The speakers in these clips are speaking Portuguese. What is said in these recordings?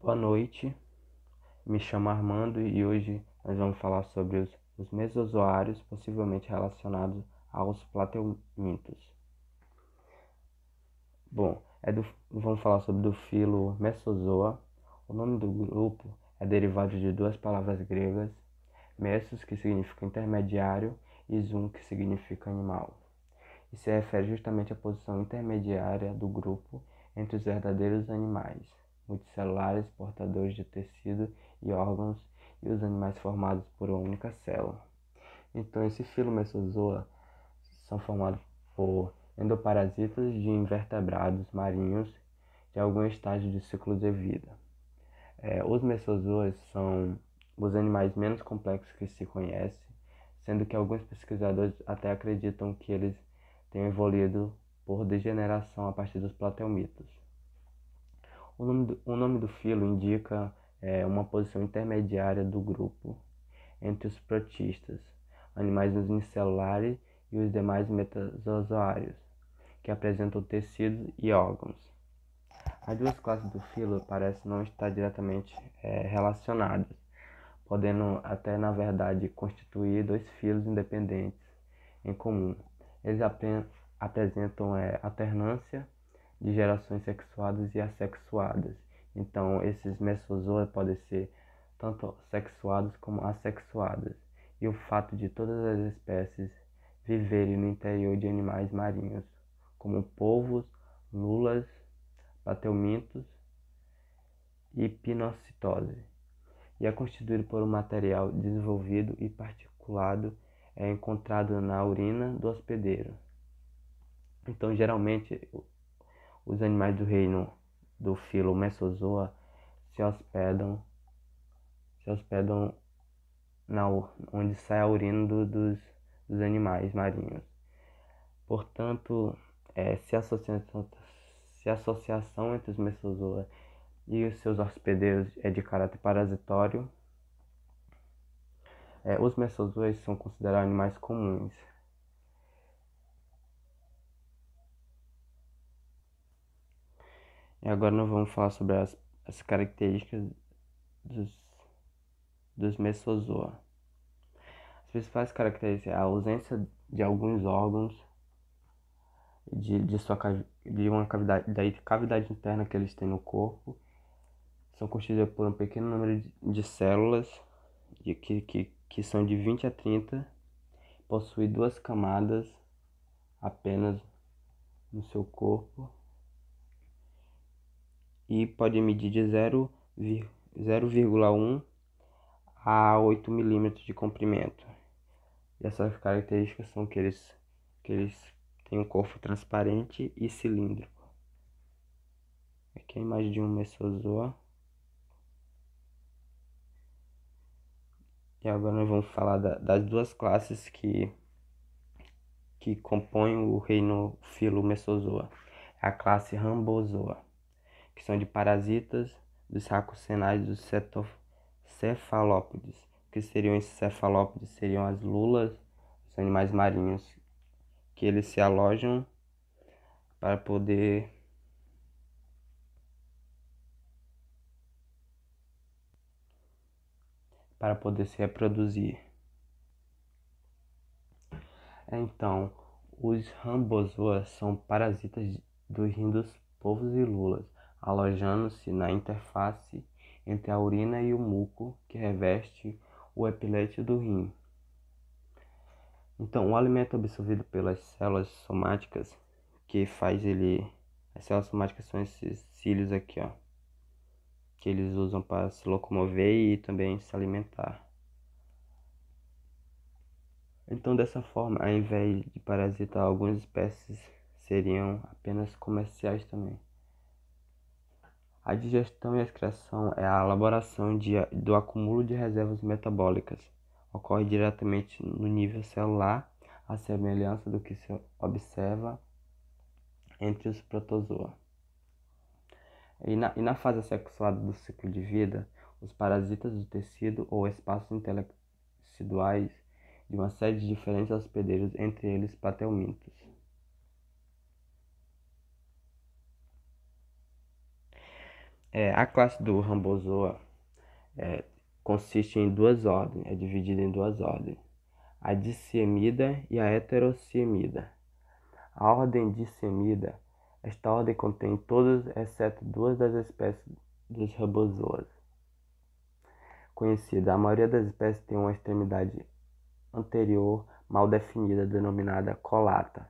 Boa noite, me chamo Armando e hoje nós vamos falar sobre os mesozoários possivelmente relacionados aos plateumintos. Bom, vamos falar sobre do filo Mesozoa. O nome do grupo é derivado de duas palavras gregas, mesos, que significa intermediário, e zoon, que significa animal. E se refere justamente à posição intermediária do grupo entre os verdadeiros animais multicelulares, portadores de tecido e órgãos, e os animais formados por uma única célula. Então, esse filo Mesozoa são formados por endoparasitas de invertebrados marinhos de algum estágio de ciclo de vida. Os mesozoas são os animais menos complexos que se conhece, sendo que alguns pesquisadores até acreditam que eles tenham evoluído por degeneração a partir dos plateumitos. O nome do filo indica uma posição intermediária do grupo entre os protistas, animais unicelulares, e os demais metazoários, que apresentam tecidos e órgãos. As duas classes do filo parecem não estar diretamente relacionadas, podendo até, na verdade, constituir dois filos independentes em comum. Eles apresentam alternância de gerações sexuadas e assexuadas. Então, esses mesozoas podem ser tanto sexuados como assexuadas. E o fato de todas as espécies viverem no interior de animais marinhos, como polvos, lulas, plateumintos e pinocitose, e é constituído por um material desenvolvido e particulado encontrado na urina do hospedeiro. Então, geralmente, os animais do reino do filo Mesozoa se hospedam onde sai a urina dos animais marinhos. Portanto, se a associação entre os Mesozoa e os seus hospedeiros é de caráter parasitório, os mesozoas são considerados animais comuns. E agora nós vamos falar sobre as características dos mesozoa. As principais características é a ausência de alguns órgãos, de uma cavidade interna que eles têm no corpo. São constituídas por um pequeno número de células, que são de 20 a 30, possui duas camadas apenas no seu corpo e pode medir de 0,1 a 8 milímetros de comprimento. E essas características são que eles têm um corpo transparente e cilíndrico. Aqui é a imagem de um mesozoa. E agora nós vamos falar das duas classes que compõem o reino filo Mesozoa. A classe Rambozoa, que são de parasitas dos racocinados dos cefalópodes. Que seriam esses cefalópodes? Seriam as lulas, os animais marinhos, que eles se alojam para poder se reproduzir. Então, os rambozoas são parasitas dos rins dos polvos e lulas, alojando-se na interface entre a urina e o muco que reveste o epitelete do rim. Então, o alimento absorvido pelas células somáticas, as células somáticas são esses cílios aqui, ó, que eles usam para se locomover e também se alimentar. Então, dessa forma, ao invés de parasitar, algumas espécies seriam apenas comerciais também. A digestão e a excreção é a elaboração do acúmulo de reservas metabólicas. Ocorre diretamente no nível celular, à semelhança do que se observa entre os protozoa. E na fase sexuada do ciclo de vida, os parasitas do tecido ou espaços interteciduais de uma série de diferentes hospedeiros, entre eles plateumintos. A classe do Rambozoa consiste em duas ordens, é dividida em duas ordens, a Dicemida e a Heterociemida. A ordem Dicemida, esta ordem contém todas exceto duas das espécies dos Rambozoas conhecidas. A maioria das espécies tem uma extremidade anterior mal definida, denominada colata,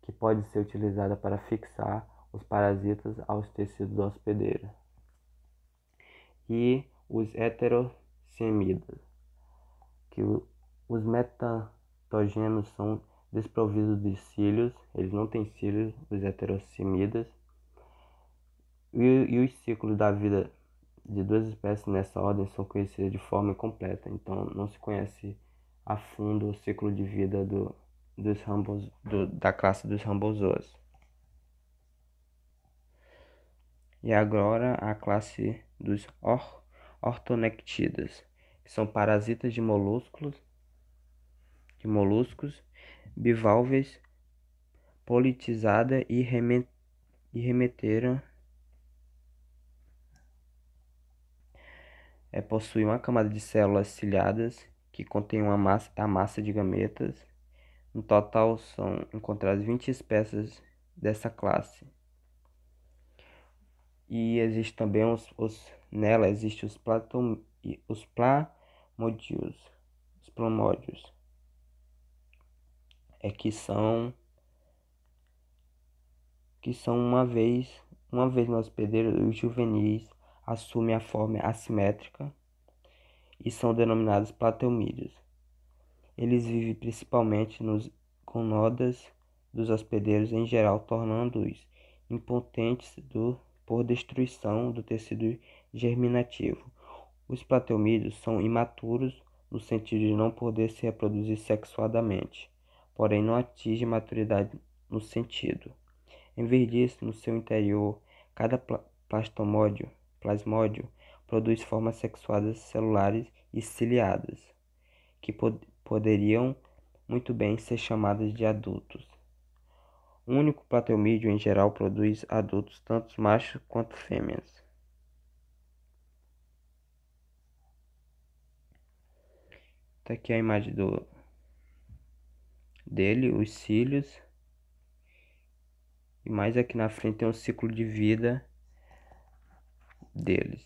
que pode ser utilizada para fixar os parasitas aos tecidos do hospedeiro. E os heterociemidas, que os metatógenos são desprovidos de cílios, eles não têm cílios, os heterociemidas, e os ciclos da vida de duas espécies nessa ordem são conhecidos de forma incompleta, então não se conhece a fundo o ciclo de vida da classe dos Rambozoas. E agora a classe dos ortonectidas, que são parasitas de moluscos, bivalves, politizada e remeteram. Possui uma camada de células ciliadas que contém a massa de gametas. No total são encontradas 20 espécies dessa classe. E existe também nela existem os plamódios, que são uma vez no hospedeiro, os juvenis assumem a forma assimétrica e são denominados platelmídeos. Eles vivem principalmente nos gonodas dos hospedeiros em geral, tornando-os impotentes por destruição do tecido germinativo. Os platelmídeos são imaturos no sentido de não poder se reproduzir sexuadamente, porém não atingem maturidade no sentido. Em vez disso, no seu interior, cada plasmódio produz formas sexuadas celulares e ciliadas, que poderiam muito bem ser chamadas de adultos. O único platelmídeo, em geral, produz adultos, tanto machos quanto fêmeas. Tá aqui a imagem dele, os cílios. E mais aqui na frente tem um ciclo de vida deles.